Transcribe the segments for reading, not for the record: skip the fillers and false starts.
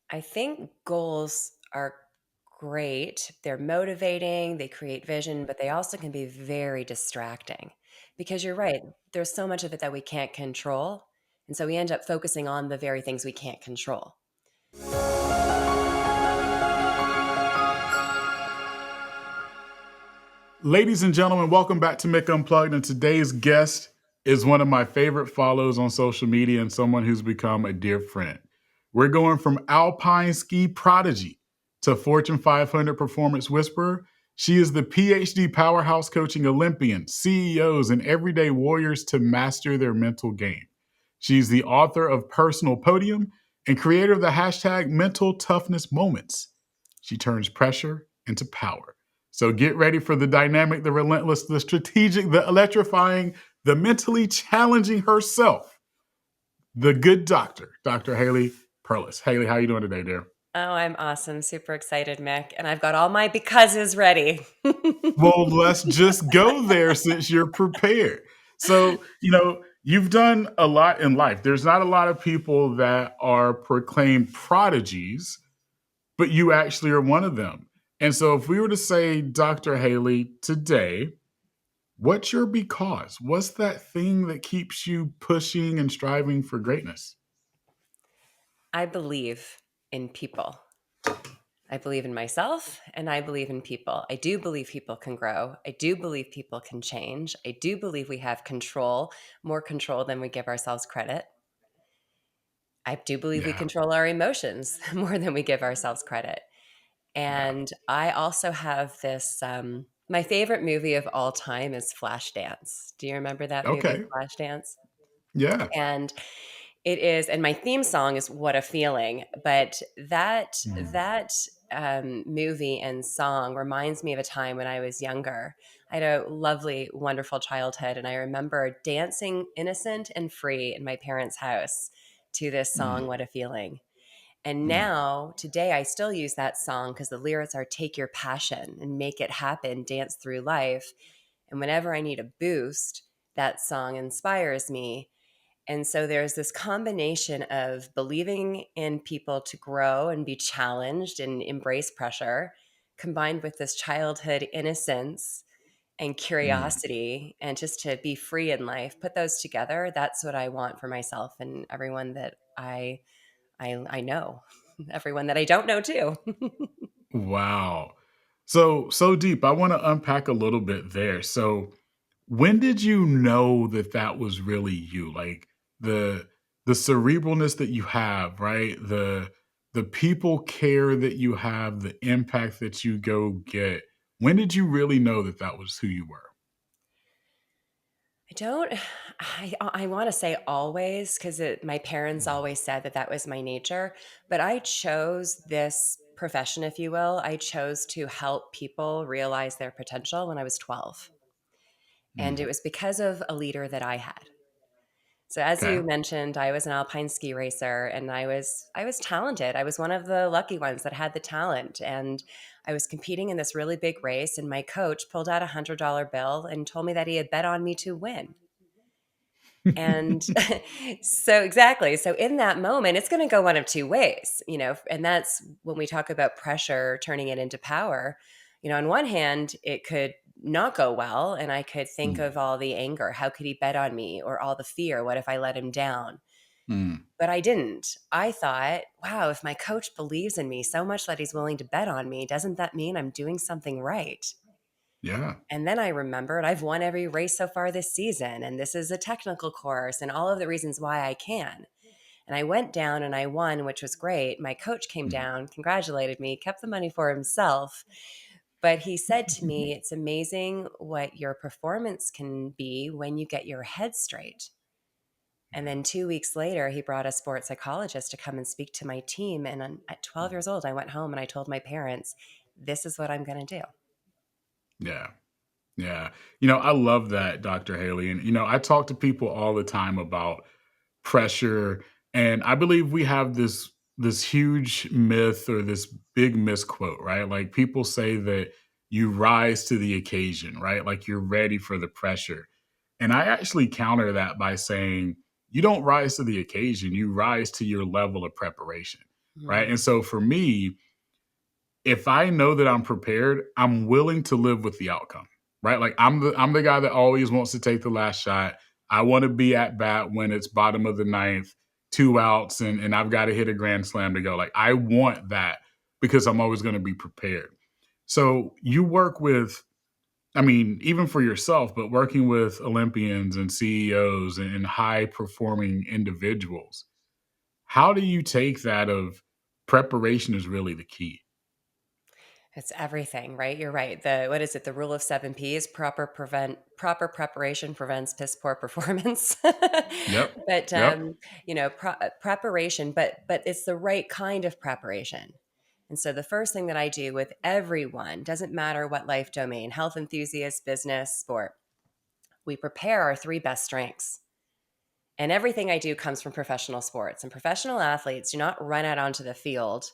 I think goals are great. They're motivating, they create vision, but they also can be very distracting because you're right. There's so much of it that we can't control. And so we end up focusing on the very things we can't control. Ladies and gentlemen, welcome back to Mick Unplugged. And today's guest is one of my favorite follows on social media and someone who's become a dear friend. We're going from alpine ski prodigy to Fortune 500 performance whisperer. She is the PhD powerhouse coaching Olympians, CEOs, and everyday warriors to master their mental game. She's the author of Personal Podium and creator of the hashtag Mental Toughness Moments. She turns pressure into power. So get ready for the dynamic, the relentless, the strategic, the electrifying, the mentally challenging herself, the good doctor, Dr. Haley Perlus. Haley, how you doing today, dear? Oh, I'm awesome. Super excited, Mick. And I've got all my becauses ready. Well, let's just go there since you're prepared. So, you've done a lot in life. There's not a lot of people that are proclaimed prodigies, but you actually are one of them. And so if we were to say, Dr. Haley, today, what's your because? What's that thing that keeps you pushing and striving for greatness? I believe in people. I believe in myself and I believe in people. I do believe people can grow. I do believe people can change. I do believe we have control, more control than we give ourselves credit. I do believe we Yeah. control our emotions more than we give ourselves credit. Yeah. And I also have this my favorite movie of all time is Flashdance. Do you remember that movie, Okay. Flashdance? Yeah. And it is, and my theme song is "What a Feeling." But Mm. that movie and song reminds me of a time when I was younger. I had a lovely, wonderful childhood, and I remember dancing innocent and free in my parents' house to this song, Mm. "What a Feeling." And Mm. now, today, I still use that song because the lyrics are "Take your passion and make it happen, dance through life." And whenever I need a boost, that song inspires me. And so there's this combination of believing in people to grow and be challenged and embrace pressure, combined with this childhood innocence and Mm. curiosity and just to be free in life. Put those together. That's what I want for myself and everyone that I know, everyone that I don't know too. Wow. So deep. I want to unpack a little bit there. So when did you know that that was really you? Like the the cerebralness that you have, right? The people care that you have, the impact that you go get. When did you really know that that was who you were? I don't I wanna say always 'cause my parents Mm. always said that that was my nature, but I chose this profession, if you will. I chose to help people realize their potential when I was 12, and it Mm. was because of a leader that I had. So as Okay. you mentioned, I was an alpine ski racer and I was talented. I was one of the lucky ones that had the talent and I was competing in this really big race and my coach pulled out $100 bill and told me that he had bet on me to win. And so exactly. So in that moment, it's going to go one of two ways, and that's when we talk about pressure turning it into power. On one hand, it could not go well and I could think Mm. of all the anger. How could he bet on me? Or all the fear. What if I let him down? Mm. But I didn't. I thought, wow, if my coach believes in me so much that he's willing to bet on me, doesn't that mean I'm doing something right? Yeah. And then I remembered I've won every race so far this season, and this is a technical course, and all of the reasons why I can. And I went down and I won, which was great. My coach came Mm. down, congratulated me, kept the money for himself. But he said to me, it's amazing what your performance can be when you get your head straight. And then 2 weeks later, he brought a sports psychologist to come and speak to my team. And at 12 Mm. years old, I went home and I told my parents, this is what I'm going to do. Yeah. Yeah. I love that, Dr. Haley. And, I talk to people all the time about pressure. And I believe we have this huge myth or this big misquote, right? Like people say that you rise to the occasion, right? Like you're ready for the pressure. And I actually counter that by saying you don't rise to the occasion, you rise to your level of preparation. right? Mm. And so for me, if I know that I'm prepared, I'm willing to live with the outcome, right? Like I'm the guy that always wants to take the last shot. I want to be at bat when it's bottom of the ninth, 2 outs, and I've got to hit a grand slam to go. Like I want that because I'm always going to be prepared. So you work with, I mean, even for yourself, but working with Olympians and CEOs and high performing individuals. How do you take that of preparation is really the key? It's everything, right? You're right. The what is it? The rule of 7 P's: proper preparation prevents piss poor performance. Yep. But Yep. preparation, but it's the right kind of preparation. And so the first thing that I do with everyone, doesn't matter what life domain, health enthusiast, business, sport, we prepare our three best strengths. And everything I do comes from professional sports. And professional athletes do not run out onto the field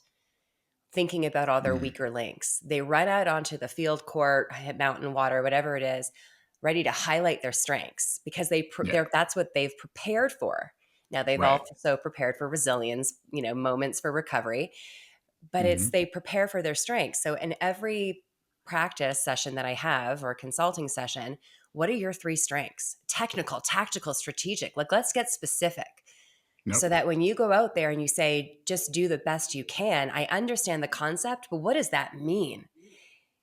thinking about all their Mm, weaker links. They run out onto the field, court, mountain, water, whatever it is, ready to highlight their strengths because yeah. that's what they've prepared for. Now they've Right. also prepared for resilience, moments for recovery, but it's Mhm. they prepare for their strengths. So in every practice session that I have or consulting session, what are your three strengths? Technical, tactical, strategic. Like let's get specific so Yep. that when you go out there and you say, just do the best you can, I understand the concept, but what does that mean?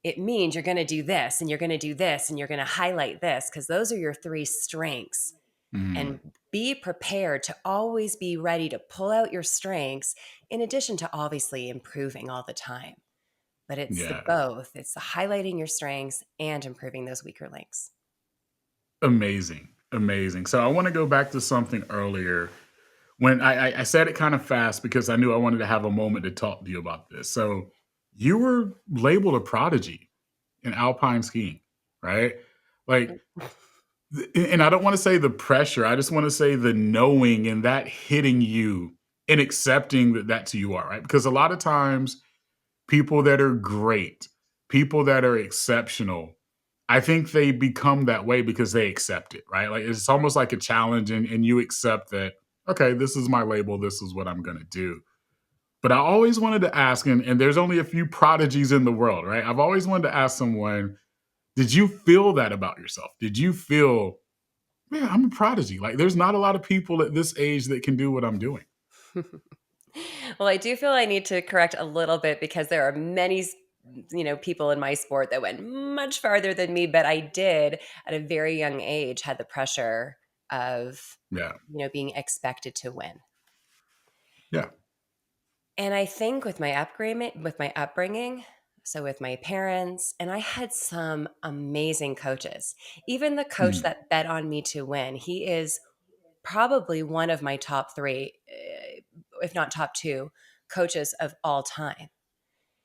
It means you're going to do this and you're going to do this and you're going to highlight this because those are your three strengths. Mm, And be prepared to always be ready to pull out your strengths in addition to obviously improving all the time. But it's the yeah. both, it's the highlighting your strengths and improving those weaker links. Amazing. Amazing. So I want to go back to something earlier when I said it kind of fast because I knew I wanted to have a moment to talk to you about this. So you were labeled a prodigy in alpine skiing, right? Like, and I don't want to say the pressure. I just want to say the knowing and that hitting you and accepting that that's who you are, right? Because a lot of times people that are great, people that are exceptional, I think they become that way because they accept it, right? Like it's almost like a challenge and you accept that, okay, this is my label, this is what I'm gonna do. But I always wanted to ask, and there's only a few prodigies in the world, right? I've always wanted to ask someone, did you feel that about yourself? Did you feel, man, I'm a prodigy? Like there's not a lot of people at this age that can do what I'm doing. Well, I do feel I need to correct a little bit because there are many, people in my sport that went much farther than me, but I did at a very young age had the pressure of, Yeah. being expected to win. Yeah. And I think with my upbringing, so with my parents, and I had some amazing coaches. Even the coach Mm, that bet on me to win, he is probably one of my top three, if not top two, coaches of all time.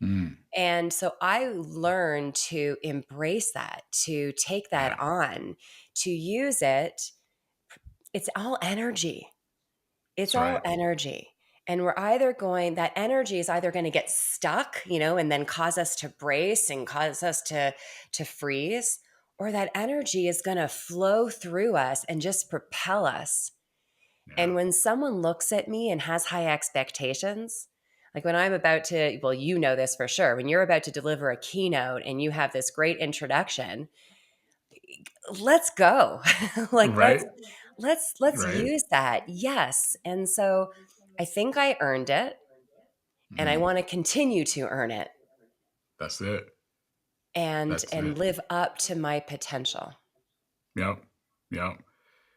mm, And so I learned to embrace that, to take that yeah. on, to use it. It's all energy. It's That's all right. energy. And we're either going, that energy is either going to get stuck, and then cause us to brace and cause us to freeze, or that energy is going to flow through us and just propel us. Yeah. And when someone looks at me and has high expectations, like when I'm about to, well, you know this for sure, when you're about to deliver a keynote and you have this great introduction, let's go. Like Right. let's Right. use that. Yes. And so I think I earned it and I Mm, want to continue to earn it that's it. and That's and it. live up to my potential. Yep. Yep.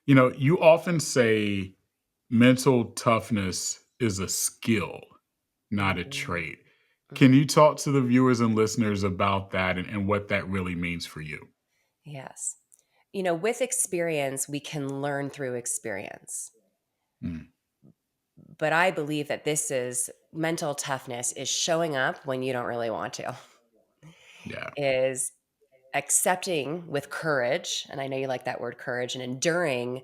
You know, you often say mental toughness is a skill, not a Mhm. trait. Can Mhm. you talk to the viewers and listeners about that and what that really means for you? Yes. With experience, we can learn through experience. Mm, But I believe that this is mental toughness is showing up when you don't really want to, yeah. is accepting with courage. And I know you like that word courage and enduring,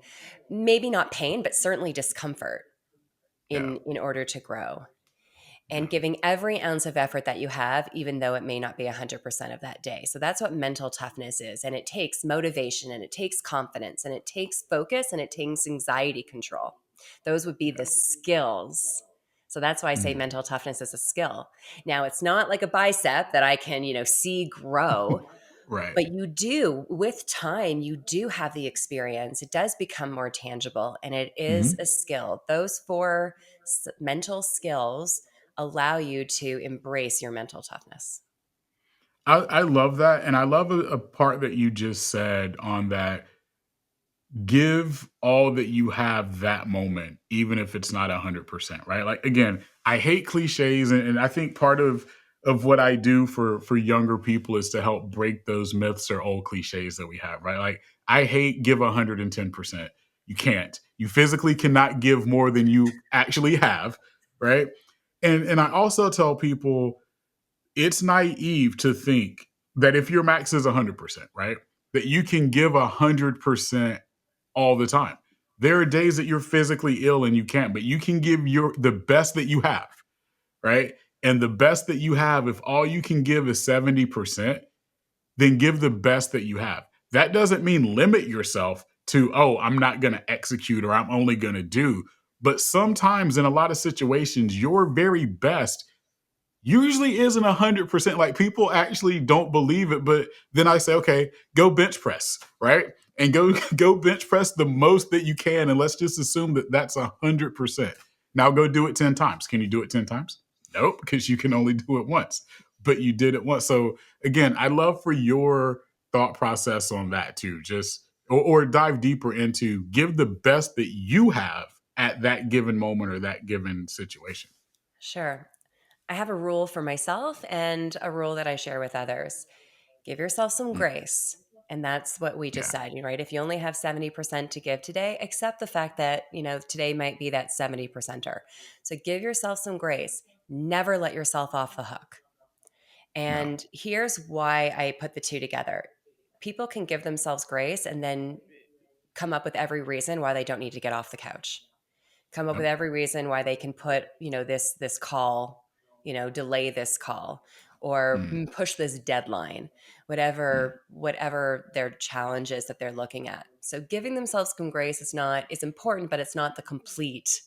maybe not pain, but certainly discomfort Yeah. in order to grow and Yeah. giving every ounce of effort that you have, even though it may not be 100% of that day. So that's what mental toughness is. And it takes motivation and it takes confidence and it takes focus and it takes anxiety control. Those would be Yeah. the skills. So that's why I say Mm. mental toughness is a skill. Now, it's not like a bicep that I can, see grow, Right. but you do, with time, you do have the experience. It does become more tangible and it is Mhm. a skill. Those four mental skills allow you to embrace your mental toughness. I love that, and I love a part that you just said on that. Give all that you have that moment, even if it's not 100%, right? Like, again, I hate cliches, and I think part of what I do for younger people is to help break those myths or old cliches that we have, right? Like, I hate give 110%. You can't. You physically cannot give more than you actually have, right? And I also tell people it's naive to think that if your max is 100%, right, that you can give 100% all the time. There are days that you're physically ill and you can't, but you can give the best that you have, right? And the best that you have, if all you can give is 70%, then give the best that you have. That doesn't mean limit yourself to, oh, I'm not going to execute or I'm only going to do. But sometimes in a lot of situations, your very best usually isn't 100%. Like, people actually don't believe it, but then I say, okay, go bench press, right? And go go bench press the most that you can, and let's just assume that that's 100%. Now go do it 10 times. Can you do it 10 times? Nope, because you can only do it once, but you did it once. So again, I love for your thought process on that too. Just or dive deeper into give the best that you have at that given moment or that given situation. Sure. I have a rule for myself and a rule that I share with others. Give yourself some Mm, grace. And that's what we just yeah. said, right? If you only have 70% to give today, accept the fact that, today might be that 70%er. So give yourself some grace. Never let yourself off the hook. No. And here's why I put the two together. People can give themselves grace and then come up with every reason why they don't need to get off the couch, come up with Yep. every reason why they can put, this call, delay this call or Mm, push this deadline, mm. whatever their challenge is that they're looking at. So giving themselves some grace is important, but it's not the complete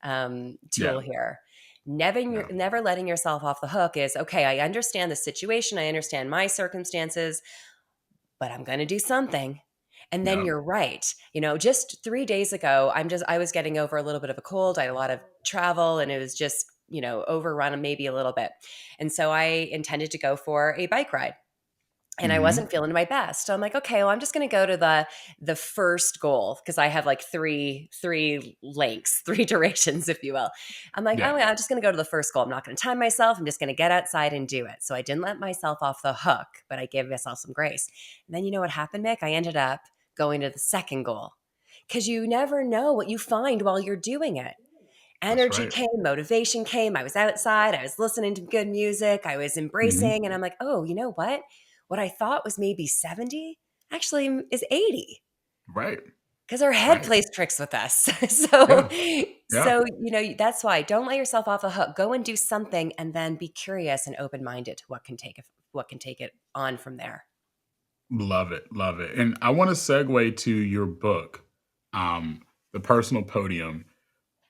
Yeah. tool here. Never letting yourself off the hook is okay. I understand the situation. I understand my circumstances, but I'm going to do something. And then Yeah. you're right. Just 3 days ago, I was getting over a little bit of a cold. I had a lot of travel and it was just, overrun maybe a little bit. And so I intended to go for a bike ride and I Mhm. wasn't feeling my best. So I'm like, okay, well, I'm just going to go to the first goal because I have like three lengths, three durations, if you will. I'm like, Yeah. oh, yeah, I'm just going to go to the first goal. I'm not going to time myself. I'm just going to get outside and do it. So I didn't let myself off the hook, but I gave myself some grace. And then you know what happened, Mick? I ended up going to the second goal because you never know what you find while you're doing it. That's Energy right. came, motivation came. I was outside, I was listening to good music, I was Mhm. embracing, and I'm like, oh, you know what? What I thought was maybe 70 actually is 80 Right. because our head Right. plays tricks with us. so, Yeah. Yeah. so that's why don't let yourself off the hook. Go and do something, and then be curious and open minded to what can take it on from there. Love it. Love it. And I want to segue to your book, The Personal Podium,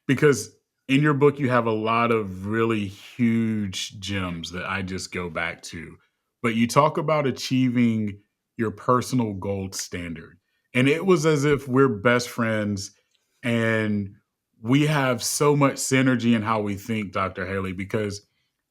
because in your book you have a lot of really huge gems that I just go back to. But you talk about achieving your personal gold standard. And it was as if we're best friends and we have so much synergy in how we think, Dr. Haley, because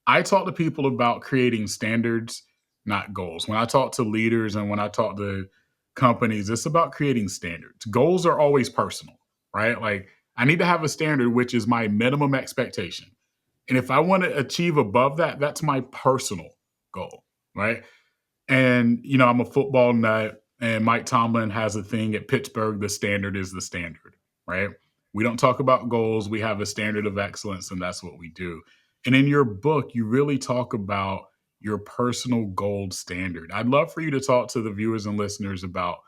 I talk to people about creating standards, not goals. When I talk to leaders and when I talk to companies, it's about creating standards. Goals are always personal, right? Like, I need to have a standard, which is my minimum expectation. And if I want to achieve above that, that's my personal goal, right? And, I'm a football nut, and Mike Tomlin has a thing at Pittsburgh the standard is the standard, right? We don't talk about goals. We have a standard of excellence, and that's what we do. And in your book, you really talk about your personal gold standard. I'd love for you to talk to the viewers and listeners about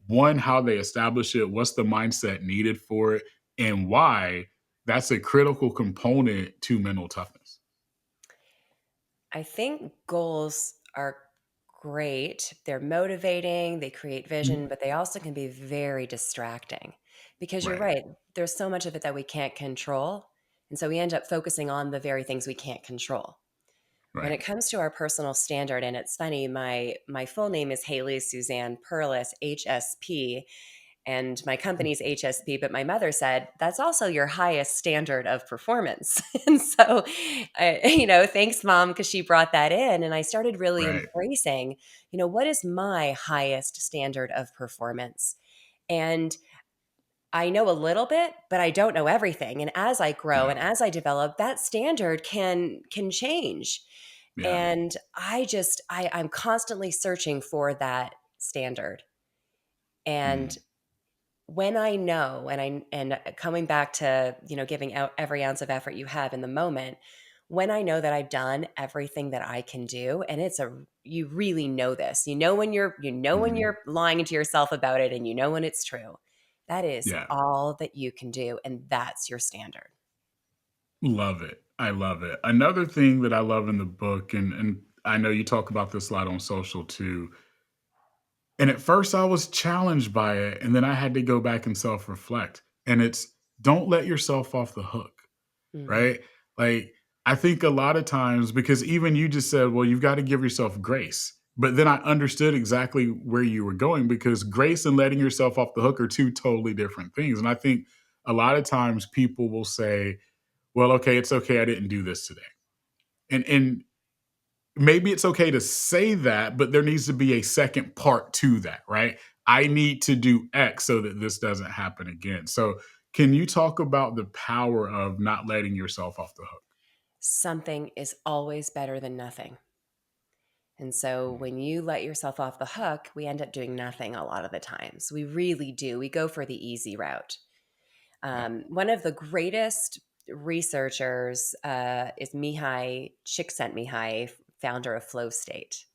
one, how they establish it, what's the mindset needed for it, and why that's a critical component to mental toughness. I think goals are great. They're motivating, they create vision, but they also can be very distracting because you're Right. right. There's so much of it that we can't control. And so we end up focusing on the very things we can't control. When Right. it comes to our personal standard, and it's funny, my full name is Haley Suzanne Perlus, HSP, and my company's HSP, but my mother said that's also your highest standard of performance. And so, thanks, mom, because she brought that in. And I started really Right. embracing, what is my highest standard of performance? And I know a little bit, but I don't know everything. And as I grow Yeah. and as I develop, that standard can change. Yeah. And I'm constantly searching for that standard. And Mm. when I know, and coming back to, giving out every ounce of effort you have in the moment, when I know that I've done everything that I can do, and you really know this, when Mhm. you're lying to yourself about it, and when it's true. That is Yeah. all that you can do, and that's your standard. Love it. I love it. Another thing that I love in the book, and I know you talk about this a lot on social too. And at first I was challenged by it, and then I had to go back and self-reflect. And it's don't let yourself off the hook, Mhm. right? Like I think a lot of times, because even you just said, well, you've got to give yourself grace. But then I understood exactly where you were going, because grace and letting yourself off the hook are two totally different things. And I think a lot of times people will say, well, okay, it's okay, I didn't do this today. And maybe it's okay to say that, but there needs to be a second part to that, right? I need to do X so that this doesn't happen again. So, can you talk about the power of not letting yourself off the hook? Something is always better than nothing. And so Mm. when you let yourself off the hook, we end up doing nothing a lot of the times. We really do. We go for the easy route. Yeah. One of the greatest researchers is Mihai Csikszentmihalyi, founder of Flow State.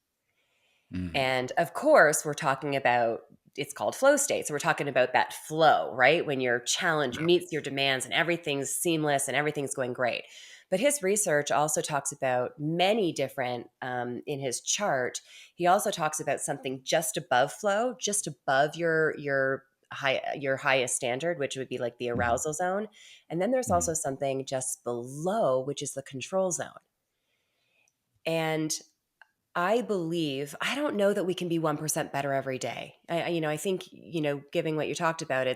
Mhm. And of course, we're talking about it's called flow state. So we're talking about that flow, right? When your challenge Yeah. meets your demands and everything's seamless and everything's going great. But his research also talks about many different, in his chart, he also talks about something just above flow, just above your highest standard, which would be like the Mhm. arousal zone. And then there's also Mhm. something just below, which is the control zone. And I don't know that we can be 1% better every day. I think, given what you talked about, you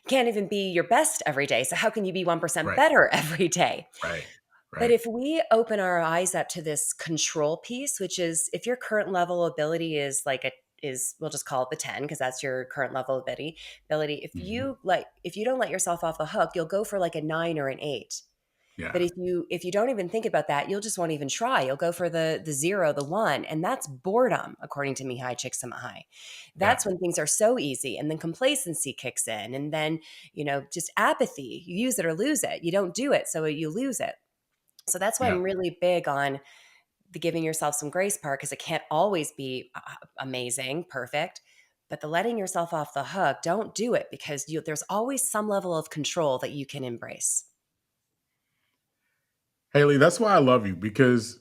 can't even be your best every day. So how can you be 1% Right. better every day? Right. But Right. if we open our eyes up to this control piece, which is if your current level ability we'll just call it the 10 because that's your current level ability. Mhm. If you don't let yourself off the hook, you'll go for like a 9 or an 8. Yeah. But if you don't even think about that, you'll just won't even try. You'll go for the 0, the 1, and that's boredom, according to Mihai Csikszentmihalyi. Yeah. That's when things are so easy, and then complacency kicks in, and then just apathy. You use it or lose it. You don't do it, so you lose it. So that's why Yeah. I'm really big on the giving yourself some grace part because it can't always be amazing, perfect. But the letting yourself off the hook, don't do it because there's always some level of control that you can embrace. Haley, that's why I love you, because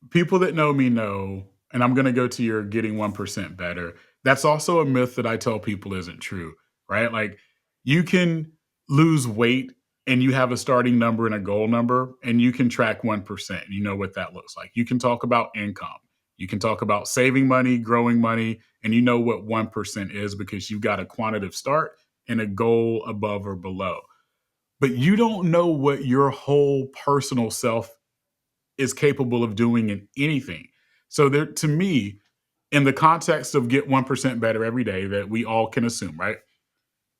people that know me know, and I'm going to go to your getting 1% better. That's also a myth that I tell people isn't true, right? Like you can lose weight and you have a starting number and a goal number, and you can track 1%. You know what that looks like. You can talk about income. You can talk about saving money, growing money, and you know what 1% is because you've got a quantitative start and a goal above or below. But you don't know what your whole personal self is capable of doing in anything. So there, to me, in the context of get 1% better every day that we all can assume, right?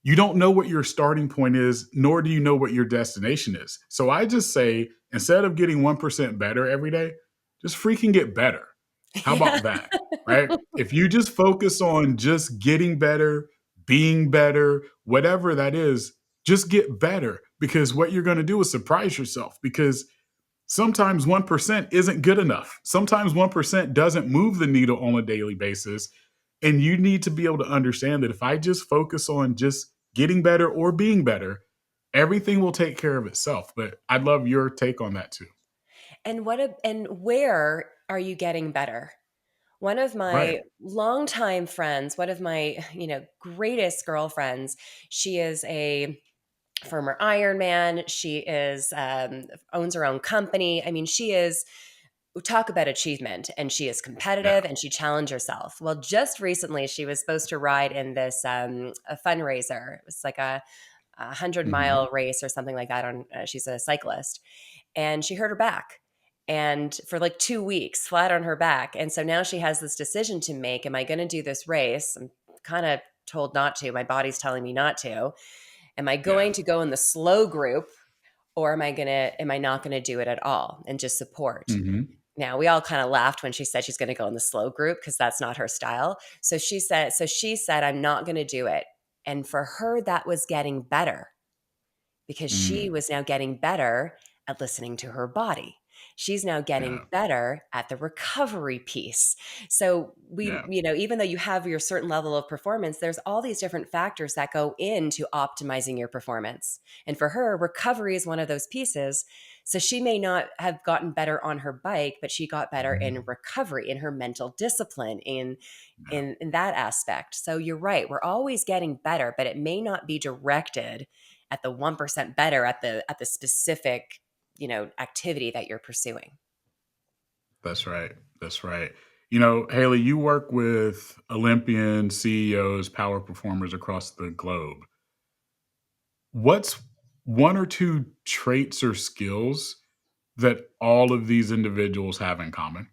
You don't know what your starting point is, nor do you know what your destination is. So I just say, instead of getting 1% better every day, just freaking get better. How Yeah. about that? Right? If you just focus on just getting better, being better, whatever that is, just get better, because what you're going to do is surprise yourself, because sometimes 1% isn't good enough. Sometimes 1% doesn't move the needle on a daily basis. And you need to be able to understand that if I just focus on just getting better or being better, everything will take care of itself. But I'd love your take on that too. And where are you getting better? One of Right. my longtime friends, one of my, greatest girlfriends, she is a former Ironman. She is owns her own company. I mean, she is talk about achievement, and she is Yeah. competitive and she challenged herself. Well, just recently she was supposed to ride in this a fundraiser. It was like a 100 Hmm. mile race or something like that. On she's a cyclist, and she hurt her back. And for like 2 weeks, flat on her back. And so now she has this decision to make. Am I going to do this race? I'm kind of told not to. My body's telling me not to. Am I Yeah. going to go in the slow group, or am I not going to do it at all and just support? Hmm. Now, we all kind of laughed when she said she's going to go in the slow group because that's not her style. So she said I'm not going to do it. And for her that was getting better, because she Mm. was now getting better at listening to her body. She's now getting Yeah. better at the recovery piece. So Yeah. even though you have your certain level of performance, there's all these different factors that go into optimizing your performance. And for her, recovery is one of those pieces. So she may not have gotten better on her bike, but she got better in recovery, in her mental discipline, in Yeah. in that aspect. So you're right, we're always getting better, but it may not be directed at the 1% better at the specific, activity that you're pursuing. That's right. That's right. Haley, you work with Olympians, CEOs, power performers across the globe. What's one or two traits or skills that all of these individuals have in common?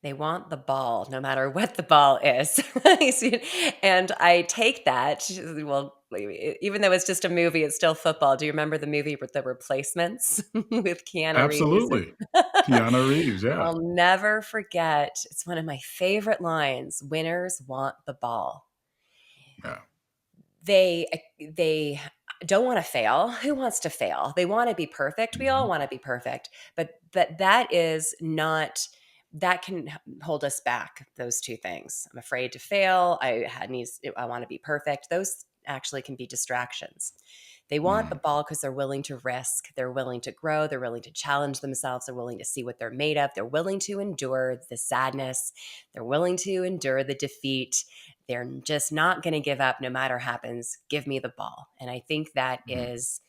They want the ball no matter what the ball is. You see, and I take that, well, even though it's just a movie, it's still football. Do you remember the movie with The Replacements with Keanu Reeves? Absolutely. Keanu Reeves, yeah. I'll never forget. It's one of my favorite lines. Winners want the ball. Yeah. They don't want to fail. Who wants to fail? They want to be perfect. We all Mhm. want to be perfect. But that is not, that can hold us back, those two things. I'm afraid to fail. I want to be perfect. Those actually can be distractions. They want the Mm. ball because they're willing to risk, they're willing to grow, they're willing to challenge themselves, they're willing to see what they're made of, they're willing to endure the sadness, they're willing to endure the defeat. They're just not going to give up no matter happens. Give me the ball. And I think that Mm. is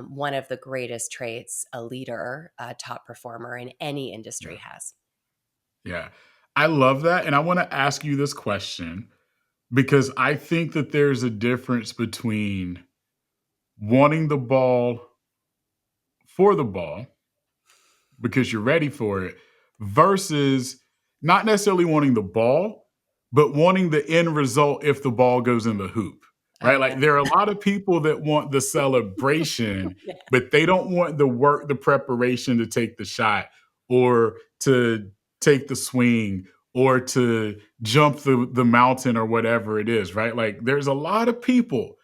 one of the greatest traits a leader, a top performer in any industry Yeah. has. Yeah. I love that. And I want to ask you this question because I think that there's a difference between wanting the ball for the ball because you're ready for it versus not necessarily wanting the ball, but wanting the end result if the ball goes in the hoop, Oh, right? yeah. Like there are a lot of people that want the celebration, Yeah. but they don't want the work, the preparation to take the shot or to take the swing or to jump the mountain or whatever it is, right? Like there's a lot of people.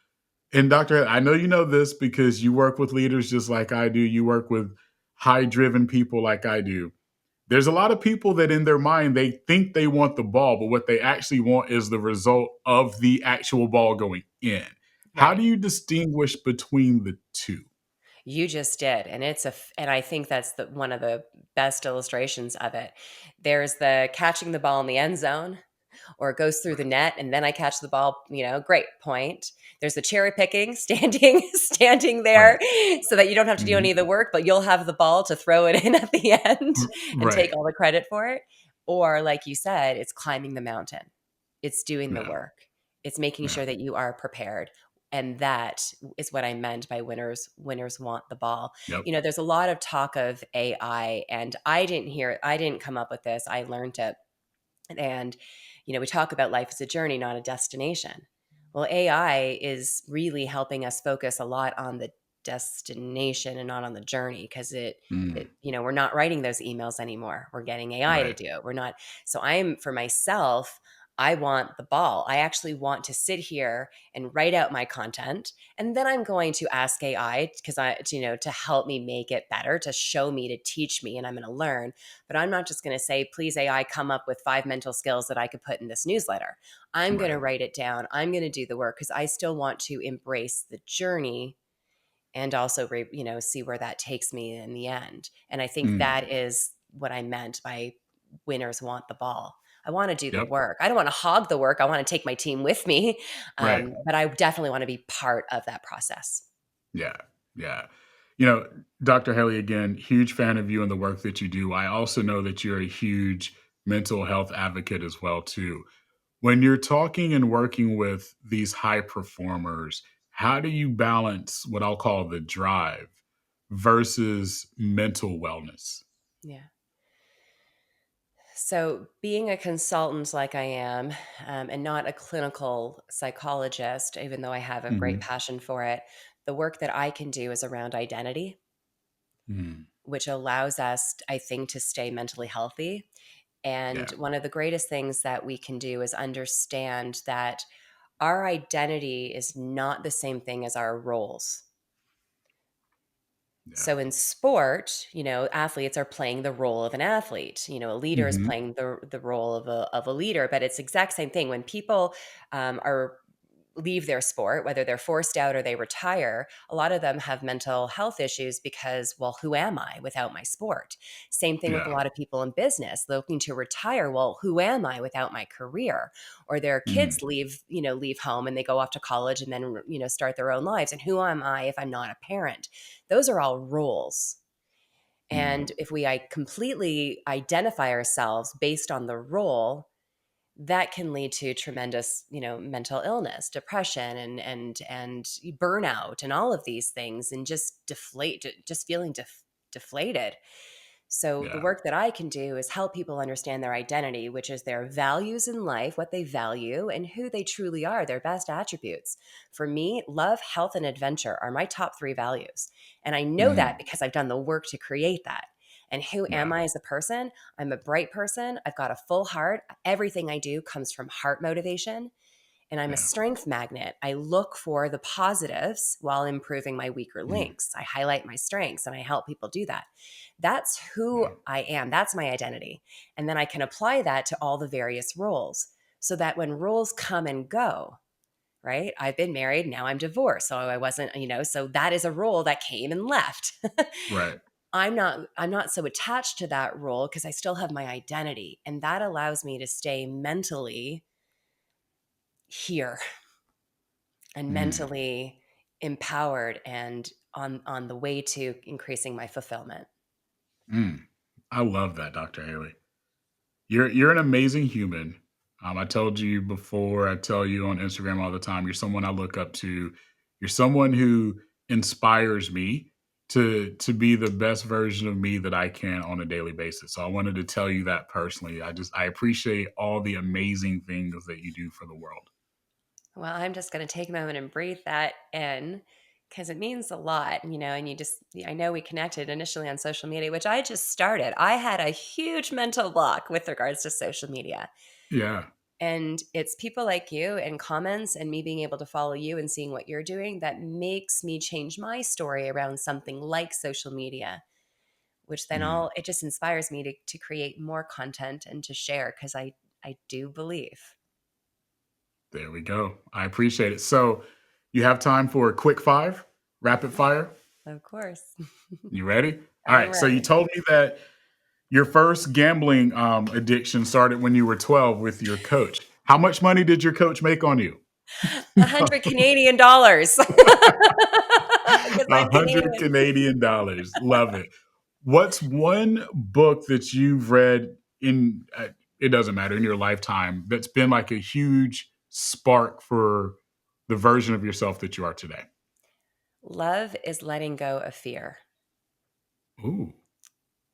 And Doctor, I know you know this because you work with leaders just like I do. You work with high driven people like I do. There's a lot of people that in their mind, they think they want the ball, but what they actually want is the result of the actual ball going in. How Right. do you distinguish between the two? You just did, and and I think that's one of the best illustrations of it. There's the catching the ball in the end zone, or it goes through the Right. net and then I catch the ball, great point. There's the cherry picking, standing there Right. so that you don't have to do any Mhm. of the work, but you'll have the ball to throw it in at the end and take Right. all the credit for it. Or like you said, it's climbing the mountain. It's doing the Yeah. work. It's making Yeah. sure that you are prepared. And that is what I meant by winners want the ball. Yep. There's a lot of talk of AI, and I didn't come up with this. I learned it. And, we talk about life as a journey, not a destination. Well, AI is really helping us focus a lot on the destination and not on the journey, because Mm. we're not writing those emails anymore. We're getting AI to Right. do it. We're not. So for myself, I want the ball. I actually want to sit here and write out my content. And then I'm going to ask AI to help me make it better, to show me, to teach me, and I'm going to learn. But I'm not just going to say, please, AI, come up with 5 mental skills that I could put in this newsletter. I'm going to Right. write it down. I'm going to do the work because I still want to embrace the journey and also, see where that takes me in the end. And I think Mm. that is what I meant by winners want the ball. I want to do the Yep. work. I don't want to hog the work. I want to take my team with me. Right. But I definitely want to be part of that process. Yeah. Yeah. You know, Dr. Haley, again, huge fan of you and the work that you do. I also know that you're a huge mental health advocate as well too. When you're talking and working with these high performers, how do you balance what I'll call the drive versus mental wellness? Yeah. So, being a consultant like I am, and not a clinical psychologist, even though I have a great Mhm. passion for it, the work that I can do is around identity, Mm. which allows us, I think, to stay mentally healthy. And Yeah. one of the greatest things that we can do is understand that our identity is not the same thing as our roles. Yeah. So in sport, athletes are playing the role of an athlete. A leader is Mhm. playing the role of a leader. But it's the exact same thing when people are leave their sport, whether they're forced out or they retire. A lot of them have mental health issues because, well, who am I without my sport? Same thing with a Yeah. lot of people in business looking to retire. Well, who am I without my career? Or their Mm. kids leave home and they go off to college and then, start their own lives. And who am I if I'm not a parent? Those are all roles. And Mm. if we completely identify ourselves based on the role, that can lead to tremendous, mental illness, depression, and burnout, and all of these things, and just feeling deflated. So the Yeah. work that I can do is help people understand their identity, which is their values in life, what they value, and who they truly are, their best attributes. For me, love, health, and adventure are my top three values. And I know that Mm. because I've done the work to create that. And who am Yeah. I as a person? I'm a bright person. I've got a full heart. Everything I do comes from heart motivation. And I'm a Yeah. strength magnet. I look for the positives while improving my weaker Mm. links. I highlight my strengths and I help people do that. That's who Yeah. I am. That's my identity. And then I can apply that to all the various roles so that when roles come and go, right? I've been married, now I'm divorced. So I wasn't, so that is a role that came and left. Right. I'm not so attached to that role because I still have my identity, and that allows me to stay mentally here and Mm. mentally empowered and on the way to increasing my fulfillment. Mm. I love that, Dr. Haley. You're an amazing human. I told you before, I tell you on Instagram all the time, you're someone I look up to. You're someone who inspires me to be the best version of me that I can on a daily basis. So I wanted to tell you that personally. I appreciate all the amazing things that you do for the world. Well, I'm just going to take a moment and breathe that in because it means a lot, and I know we connected initially on social media, which I just started. I had a huge mental block with regards to social media. Yeah. And it's people like you and comments and me being able to follow you and seeing what you're doing that makes me change my story around something like social media, which then Mm. it just inspires me to create more content and to share because I do believe. There we go. I appreciate it. So you have time for a quick five, rapid fire? Of course. You ready? All I'm right. So you ready. told me that your first gambling addiction started when you were 12 with your coach. How much money did your coach make on you? 100 Canadian dollars. Because A I'm hundred Canadian. Canadian dollars. Love it. What's one book that you've read in, it doesn't matter, in your lifetime that's been like a huge spark for the version of yourself that you are today? Love is letting go of fear. Ooh.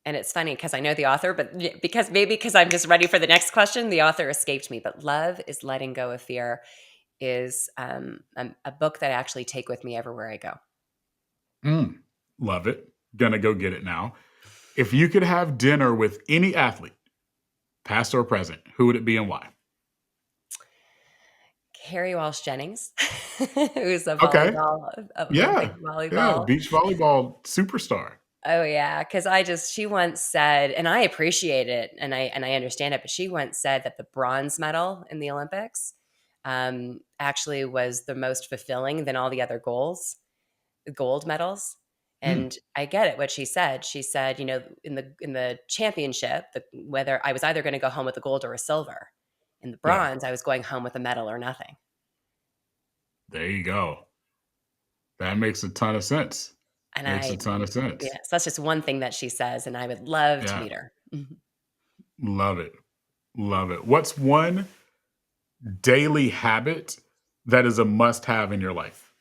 And it's funny because I know the author, but because I'm just ready for the next question, the author escaped me. But Love is Letting Go of Fear is a book that I actually take with me everywhere I go. Mm. Love it. Gonna go get it now. If you could have dinner with any athlete, past or present, who would it be and why? Carrie Walsh Jennings, who's a Okay. volleyball, Olympic Yeah. Yeah. volleyball. Beach volleyball superstar. Oh yeah, because she once said, and I appreciate it, and I understand it, but she once said that the bronze medal in the Olympics actually was the most fulfilling than all the other gold medals. Mm. And I get it what she said. She said, in the championship, whether I was either going to go home with a gold or a silver. In the Yeah. bronze, I was going home with a medal or nothing. There you go. That makes a ton of sense. And Makes a I, ton of yeah, sense. so that's just one thing that she says, and I would love to Yeah. meet her. Mhm. Love it. Love it. What's one daily habit that is a must have in your life?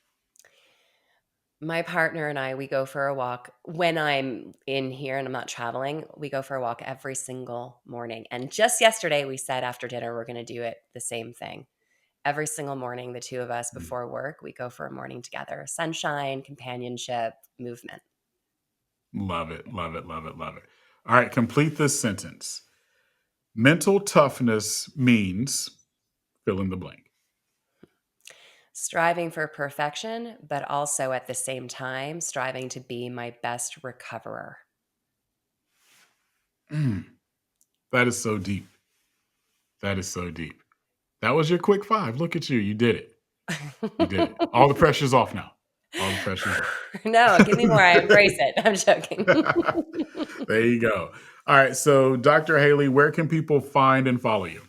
My partner and I, we go for a walk when I'm in here and I'm not traveling. We go for a walk every single morning. And just yesterday, we said after dinner, we're going to do it the same thing. Every single morning, the two of us Mm. before work, we go for a morning together. Sunshine, companionship, movement. Love it. Love it. Love it. Love it. All right. Complete this sentence. Mental toughness means fill in the blank. Striving for perfection, but also at the same time, striving to be my best recoverer. Mm, that is so deep. That is so deep. That was your quick five. Look at you. You did it. You did it. All the pressure's off now. All the pressure's off. No, give me more. I embrace it. I'm joking. There you go. All right. So, Dr. Haley, where can people find and follow you?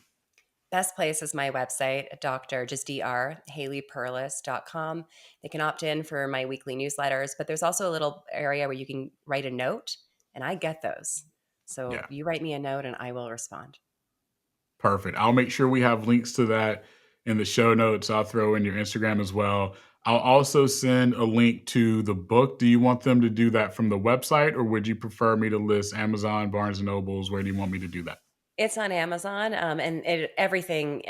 Best place is my website, Dr. just Dr. HaleyPerlus.com. They can opt in for my weekly newsletters, but there's also a little area where you can write a note, and I get those. So Yeah. you write me a note and I will respond. Perfect. I'll make sure we have links to that in the show notes. I'll throw in your Instagram as well. I'll also send a link to the book. Do you want them to do that from the website, or would you prefer me to list Amazon, Barnes and Nobles? Where do you want me to do that? It's on Amazon, and everything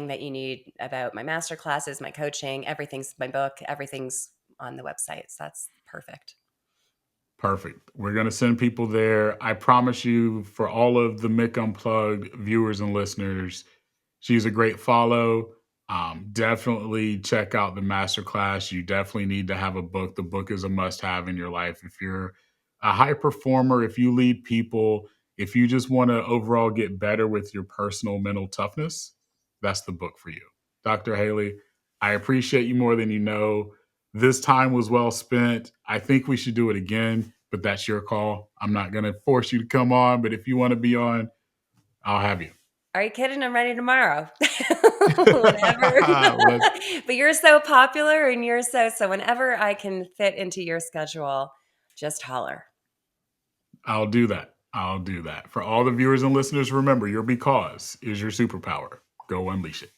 that you need about my master classes, my coaching, everything's my book, everything's on the website. So that's perfect. Perfect. We're going to send people there. I promise you, for all of the Mick Unplugged viewers and listeners, she's a great follow. Definitely check out the masterclass. You definitely need to have a book. The book is a must have in your life. If you're a high performer, if you lead people, if you just want to overall get better with your personal mental toughness, that's the book for you. Dr. Haley, I appreciate you more than you know. This time was well spent. I think we should do it again, but that's your call. I'm not going to force you to come on, but if you want to be on, I'll have you. Are you kidding? I'm ready tomorrow. Whenever. Let's But you're so popular and you're so whenever I can fit into your schedule, just holler. I'll do that. I'll do that. For all the viewers and listeners, remember your because is your superpower. Go unleash it.